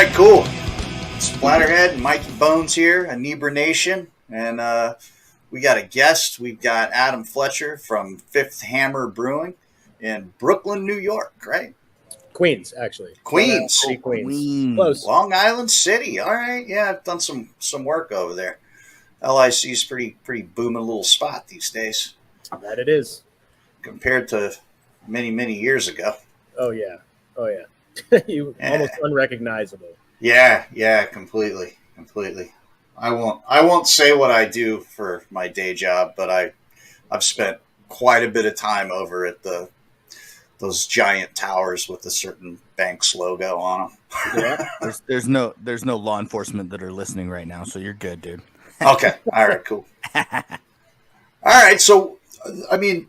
right, cool. Splatterhead, Mikey Bones here, Anibra Nation, and we got a guest. We've got Adam Fletcher from Fifth Hammer Brewing in Brooklyn, New York, right? Queens, actually. Queens. Queens. Close. Long Island City. All right, yeah, I've done some work over there. LIC is pretty booming little spot these days. That it is. Compared to many years ago. Oh yeah. Almost unrecognizable. Yeah, completely. I won't say what I do for my day job, but I've spent quite a bit of time over at those giant towers with a certain bank's logo on them. Yeah, there's no law enforcement that are listening right now, so you're good, dude. Okay, all right, cool. All right, so I mean,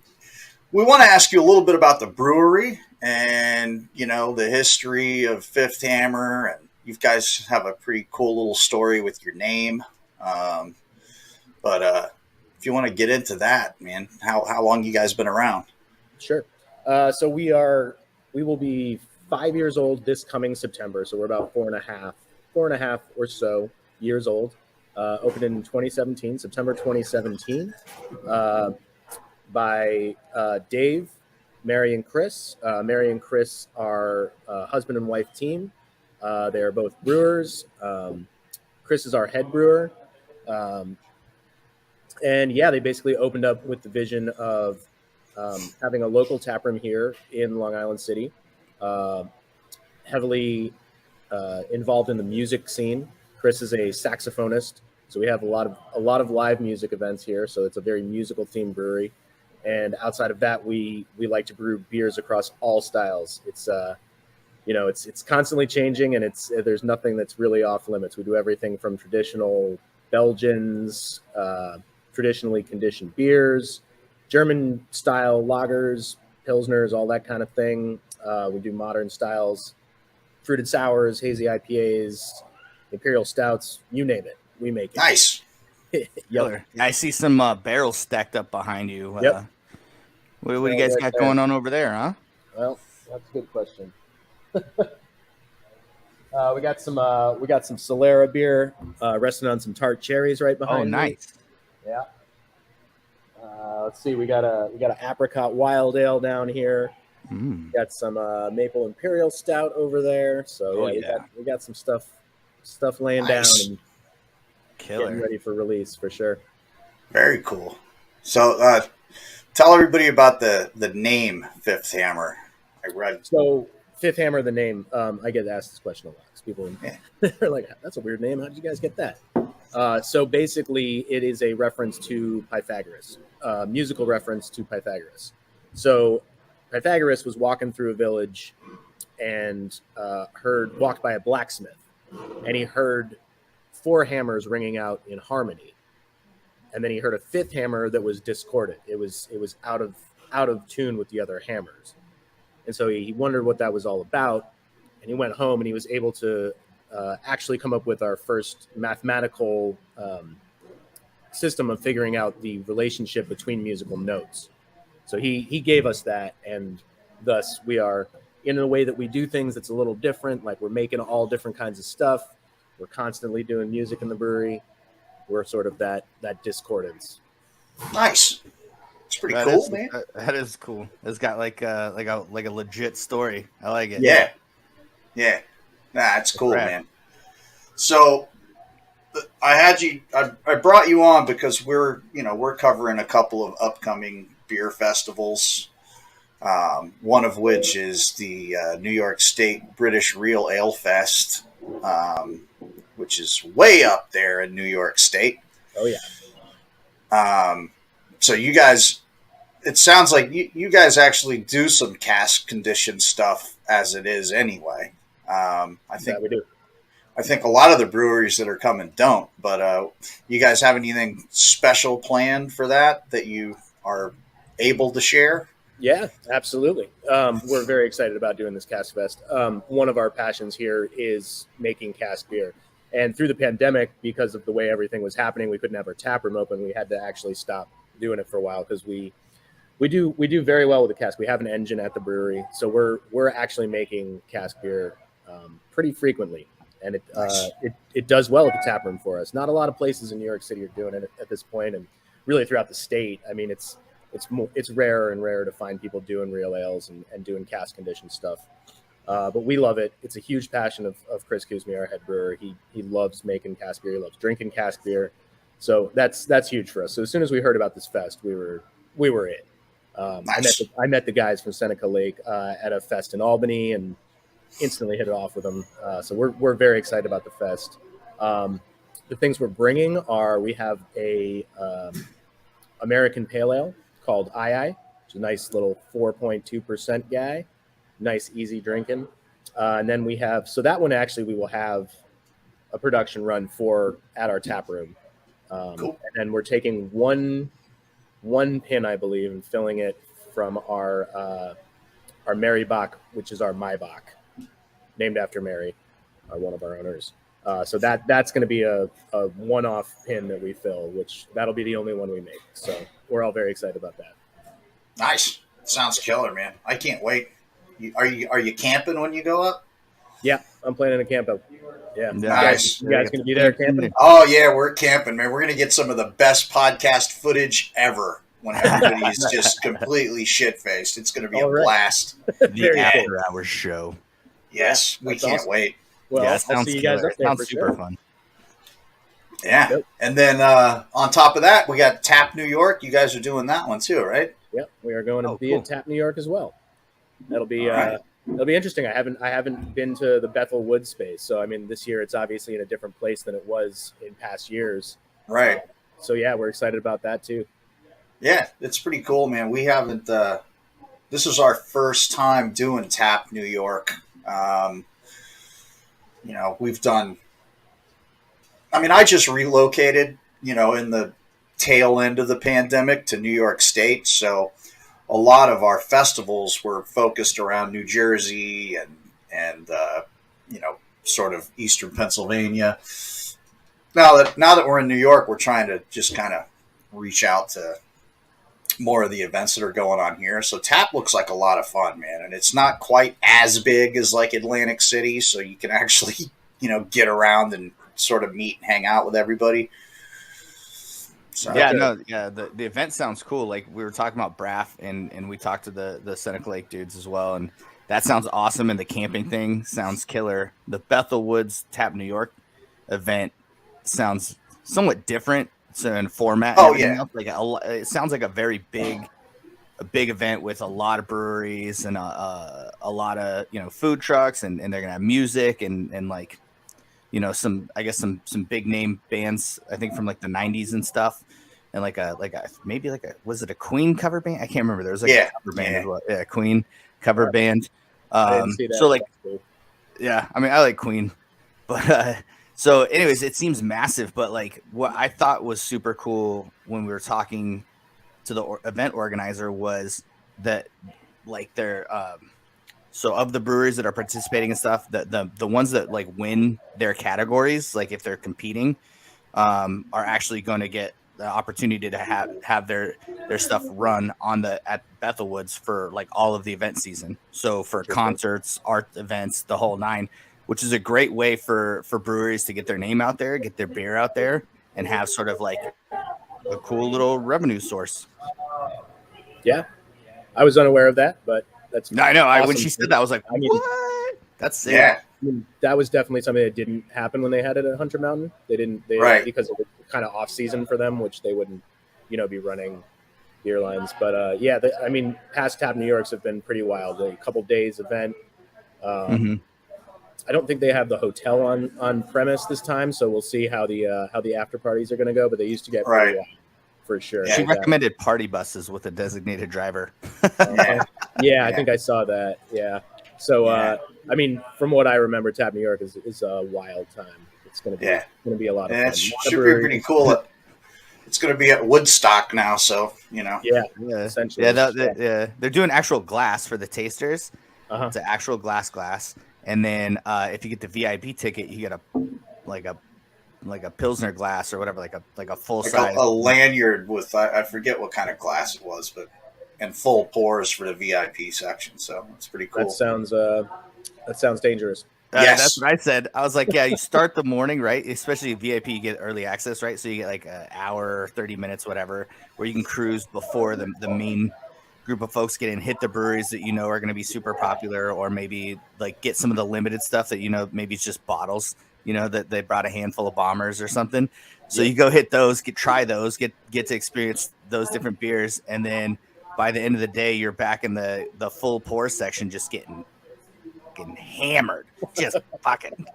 we want to ask you a little bit about the brewery and the history of Fifth Hammer, and you guys have a pretty cool little story with your name. But if you want to get into that, man, how long you guys been around? Sure. So we will be 5 years old this coming September. So we're about four and a half or so years old. Opened in 2017, September 2017, by Dave, Mary, and Chris. Mary and Chris are a husband and wife team. They are both brewers. Chris is our head brewer. And yeah, they basically opened up with the vision of having a local tap room here in Long Island City, heavily involved in the music scene. Chris is a saxophonist, so we have a lot of live music events here. So it's a very musical themed brewery. And outside of that, we like to brew beers across all styles. It's it's constantly changing, and there's nothing that's really off limits. We do everything from traditional Belgians, traditionally conditioned beers, German style lagers, pilsners, all that kind of thing. We do modern styles, fruited sours, hazy IPAs, imperial stouts, you name it, we make it. Nice. Yep. I see some barrels stacked up behind you. Yep. What do you guys got going on over there, huh? Well, that's a good question. We got some Solera beer resting on some tart cherries right behind me. Nice. Yeah. Let's see. We got an apricot wild ale down here. We got some maple imperial stout over there. So we got some stuff laying down and getting ready for release for sure. Very cool. So tell everybody about the name Fifth Hammer. So Fifth Hammer, the name, I get asked this question a lot. People are like, that's a weird name. How did you guys get that? So basically, it is a reference to Pythagoras, musical reference to Pythagoras. So Pythagoras was walking through a village and walked by a blacksmith, and he heard 4 hammers ringing out in harmony. And then he heard a 5th hammer that was discordant. It was out of tune with the other hammers. And so he wondered what that was all about. And he went home and he was able to actually come up with our first mathematical system of figuring out the relationship between musical notes. So he gave us that, and thus we are in a way that we do things that's a little different. Like we're making all different kinds of stuff. We're constantly doing music in the brewery. We're sort of that discordance. Nice. It's pretty cool, man. That is cool. It's got like a legit story. I like it. Yeah. Nah, it's cool, man. So I brought you on because we're covering a couple of upcoming beer festivals. One of which is the New York State British Real Ale Fest, which is way up there in New York State. Oh yeah. So you guys, it sounds like you guys actually do some cask condition stuff as it is anyway. I think we do. I think a lot of the breweries that are coming don't, but you guys have anything special planned for that you are able to share? Yeah, absolutely. We're very excited about doing this Cask Fest. One of our passions here is making cask beer. And through the pandemic, because of the way everything was happening, we couldn't have our tap room open. We had to actually stop doing it for a while because we do very well with the cask. We have an engine at the brewery, so we're actually making cask beer pretty frequently. and Nice. it does well at the tap room for us. Not a lot of places in New York City are doing it at this point, and really throughout the state. I mean, it's rarer and rarer to find people doing real ales and doing cask conditioned stuff. But we love it. It's a huge passion of Chris Kuzmi, our head brewer. He loves making cask beer. He loves drinking cask beer. So that's huge for us. So as soon as we heard about this fest, we were in. Nice. I met the guys from Seneca Lake at a fest in Albany and instantly hit it off with them. So we're very excited about the fest. The things we're bringing are we have a American Pale Ale called II, which is a nice little 4.2% guy. Nice, easy drinking. And then we have, so that one actually we will have a production run for at our tap room. Cool. And then we're taking one pin, I believe, and filling it from our Mary Bach, which is our My Bach, named after Mary, one of our owners. So that's going to be a one-off pin that we fill, which that'll be the only one we make. So we're all very excited about that. Nice. Sounds killer, man. I can't wait. Are you camping when you go up? Yeah, I'm planning to camp out. Yeah. Nice. You guys going to be there camping? Oh yeah, we're camping, man. We're gonna get some of the best podcast footage ever when everybody's just completely shit faced. It's gonna be a blast. The after hours show. Yes, we can't wait. Well, yeah, I'll sounds see you guys killer. up there Sounds for super sure. fun. Yeah. Yep. And then on top of that, we got Tap New York. You guys are doing that one too, right? Yep, we are going to be cool. at Tap New York as well. That'll be right. It'll be interesting. I haven't been to the Bethel Woods space, so I mean this year it's obviously in a different place than it was in past years. Right. So yeah, we're excited about that too. Yeah, it's pretty cool, man. We haven't. This is our first time doing Tap New York. We've done. I mean, I just relocated, in the tail end of the pandemic to New York State, so a lot of our festivals were focused around New Jersey and sort of Eastern Pennsylvania. Now that we're in New York, we're trying to just kind of reach out to more of the events that are going on here. So Tap looks like a lot of fun, man, and it's not quite as big as like Atlantic City, so you can actually get around and sort of meet and hang out with everybody. So, the event sounds cool. Like we were talking about Braff and we talked to the Seneca Lake dudes as well, and that sounds awesome. And the camping thing sounds killer. The Bethel Woods Tap New York event sounds somewhat different in format. Oh yeah, like it sounds like a very big event with a lot of breweries and a lot of food trucks and they're gonna have music and like. Some big name bands, I think from like the 90s and stuff. And was it a Queen cover band? I can't remember. There was like a cover band as well. Yeah, Queen cover band. I didn't see that. So yeah, I mean, I like Queen. But so anyways, it seems massive. But like what I thought was super cool when we were talking to the event organizer was that like they're so of the breweries that are participating and stuff, the ones that like win their categories, like if they're competing, are actually going to get the opportunity to have their stuff run at Bethel Woods for like all of the event season. So for concerts, art events, the whole nine, which is a great way for breweries to get their name out there, get their beer out there, and have sort of like a cool little revenue source. Yeah, I was unaware of that, but. I know. Awesome. When she said that, I was like, "What? That's sick." Yeah. I mean, that was definitely something that didn't happen when they had it at Hunter Mountain. They right, because it was kind of off season for them, which they wouldn't, be running beer lines. But past Tap New Yorks have been pretty wild. A couple days event. I don't think they have the hotel on premise this time, so we'll see how the after parties are going to go. But they used to get pretty wild. For sure. She recommended party buses with a designated driver. I think I saw that. Yeah. So, from what I remember, Tap New York is a wild time. It's going to be a lot of fun. It should be pretty cool. It's going to be at Woodstock now, so essentially. They're doing actual glass for the tasters. It's an actual glass, and then if you get the VIP ticket, you get a Pilsner glass or whatever, like a full size, a lanyard with I forget what kind of glass it was, but and full pours for the VIP section. So it's pretty cool. That sounds dangerous. Yes. That's what I said. I was like, yeah, you start the morning, right? Especially VIP, you get early access, right? So you get like an hour, 30 minutes, whatever, where you can cruise before the main group of folks get in, hit the breweries that you know are going to be super popular, or maybe like get some of the limited stuff that you know maybe it's just bottles, you know, that they brought a handful of bombers or something. So you go hit those, try those, get to experience those different beers, and then by the end of the day, you're back in the full pour section, just getting hammered, just fucking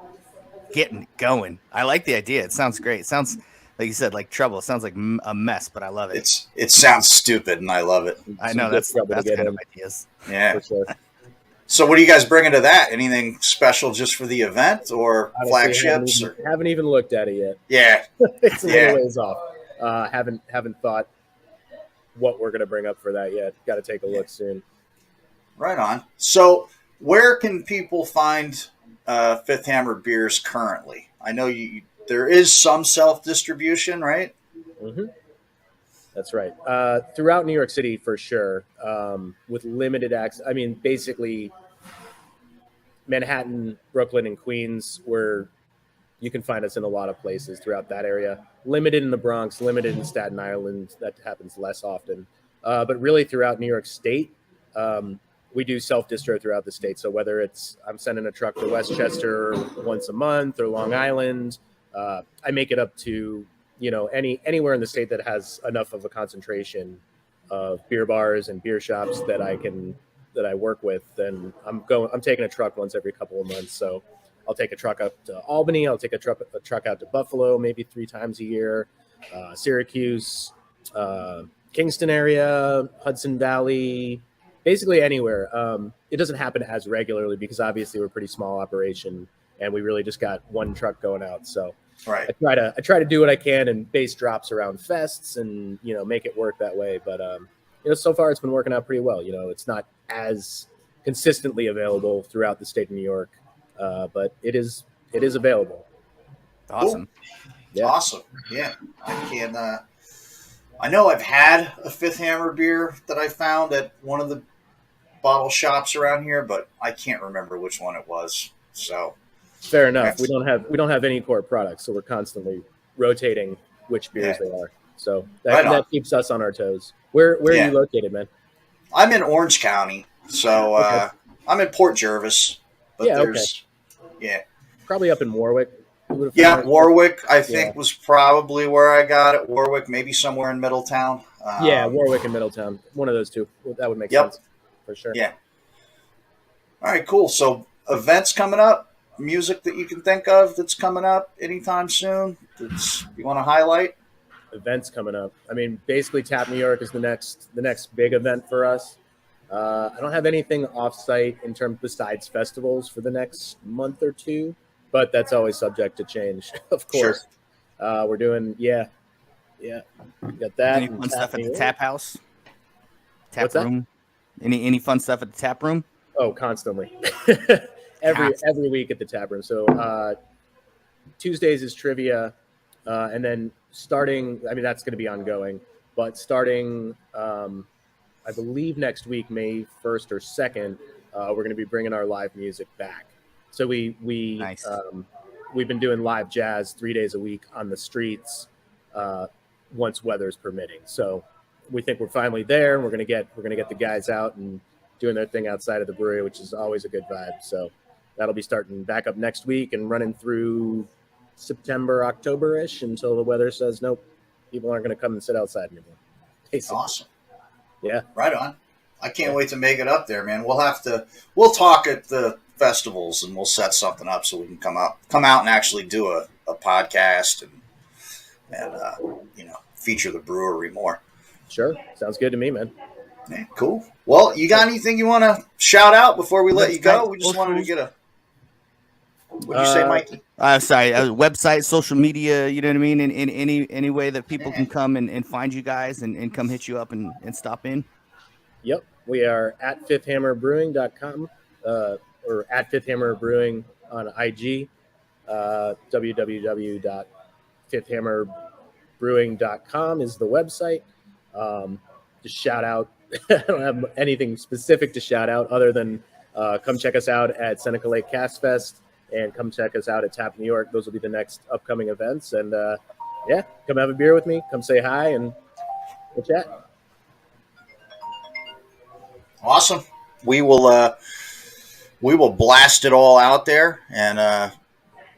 getting going. I like the idea. It sounds great. It sounds like you said, like trouble. It sounds like a mess, but I love it. It sounds stupid, and I love it. I know that's kind of ideas. Yeah. For sure. So, what are you guys bringing to that? Anything special just for the event, or Honestly, flagships? Haven't even looked at it yet. Yeah, It's a little ways off. Haven't thought what we're gonna bring up for that yet. Got to take a look soon. Right on. So, where can people find Fifth Hammer beers currently? I know there is some self-distribution, right? Mm-hmm. That's right. Throughout New York City, for sure, with limited access. I mean, basically, Manhattan, Brooklyn, and Queens, where you can find us in a lot of places throughout that area. Limited in the Bronx, limited in Staten Island. That happens less often. But really, throughout New York State, we do self-distro throughout the state. So whether it's I'm sending a truck to Westchester once a month or Long Island, I make it up to anywhere in the state that has enough of a concentration of beer bars and beer shops that I work with. Then I'm taking a truck once every couple of months. So I'll take a truck up to Albany. I'll take a truck out to Buffalo maybe 3 times a year, Syracuse, Kingston area, Hudson Valley. Basically anywhere. It doesn't happen as regularly because obviously we're a pretty small operation and we really just got one truck going out. So right. I try to do what I can and base drops around fests and make it work that way. But so far it's been working out pretty well. It's not as consistently available throughout the state of New York, but it is available. Awesome. Cool. Yeah. Awesome. Yeah, I know I've had a Fifth Hammer beer that I found at one of the bottle shops around here, but I can't remember which one it was. So fair enough. We don't have any core products, so we're constantly rotating which beers they are. So that keeps us on our toes. Where are you located, man? I'm in Orange County, so I'm in Port Jervis. But probably up in Warwick. Yeah, Warwick, I think, was probably where I got it. Warwick, maybe somewhere in Middletown. Warwick and Middletown. One of those two. That would make sense for sure. Yeah. All right, cool. So events coming up, music that you can think of that's coming up anytime soon you want to highlight? Events coming up. I mean, basically Tap New York is the next big event for us. I don't have anything off-site in terms besides festivals for the next month or two. But that's always subject to change, of course. Sure. We're doing, we got that. Any fun stuff at the tap house? What's room? That? Any fun stuff at the tap room? Oh, constantly. every week at the tap room. So Tuesdays is trivia, and then starting, I mean, that's going to be ongoing. But starting, I believe next week, May 1st or 2nd, we're going to be bringing our live music back. So we've been doing live jazz 3 days a week on the streets once weather's permitting. So we think we're finally there, and we're gonna get the guys out and doing their thing outside of the brewery, which is always a good vibe. So that'll be starting back up next week and running through September, October-ish until the weather says nope, people aren't gonna come and sit outside anymore. Basically. Awesome. Yeah. Right on. I can't wait to make it up there, man. We'll talk at the festivals and we'll set something up so we can come out and actually do a podcast and feature the brewery more. Sure. Sounds good to me, man. Yeah, cool. Well, you got anything you want to shout out before we let you go? We just wanted to get what'd you say, Mikey? Sorry, website, social media, you know what I mean? In any way that people can come and find you guys and come hit you up and stop in. Yep. We are at fifthhammerbrewing.com or at Fifth Hammer Brewing on IG, www.fifthhammerbrewing.com is the website. Just shout out. I don't have anything specific to shout out other than come check us out at Seneca Lake Cast Fest and come check us out at Tap New York. Those will be the next upcoming events. And yeah, come have a beer with me. Come say hi and we'll chat. Awesome. We will blast it all out there and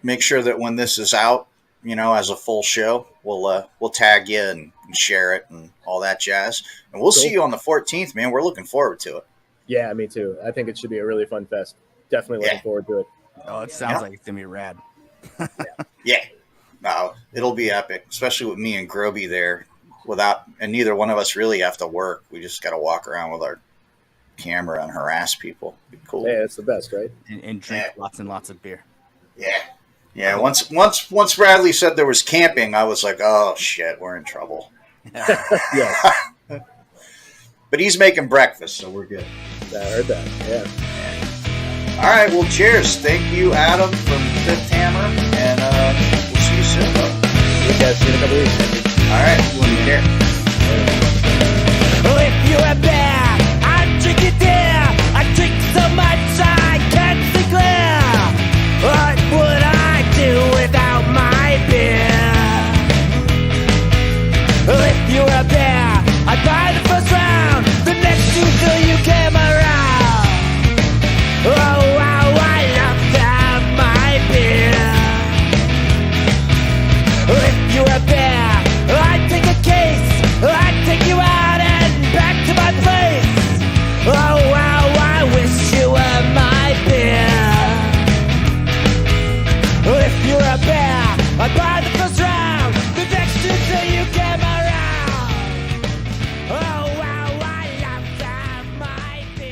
make sure that when this is out, you know, as a full show, we'll tag you and share it and all that jazz. And we'll see you on the 14th, man. We're looking forward to it. Yeah, me too. I think it should be a really fun fest. Definitely looking forward to it. Oh, it sounds like it's gonna be rad. Yeah. No, it'll be epic, especially with me and Groby there. And neither one of us really have to work. We just got to walk around with our camera and harass people. Be cool. Yeah, it's the best, right? And drink lots and lots of beer. Yeah. Yeah. Once Bradley said there was camping, I was like, oh shit, we're in trouble. Yeah. But he's making breakfast, so we're good. I heard that. Yeah. All right. Well, cheers. Thank you, Adam from Fifth Hammer, and we'll see you soon. You guys see you in a couple weeks. All right. Take care. If you're a bear, I drink it there. I drink so much I can't see clear. What would I do without my beer? If you're a bear, I'd buy the first round. The next two till you came around. Oh wow, I love to have my beer. If you're a bear, I'd take a case. I'd take you out and back to my place. Oh wow, I wish you were my beer. If you're a bear, I'd buy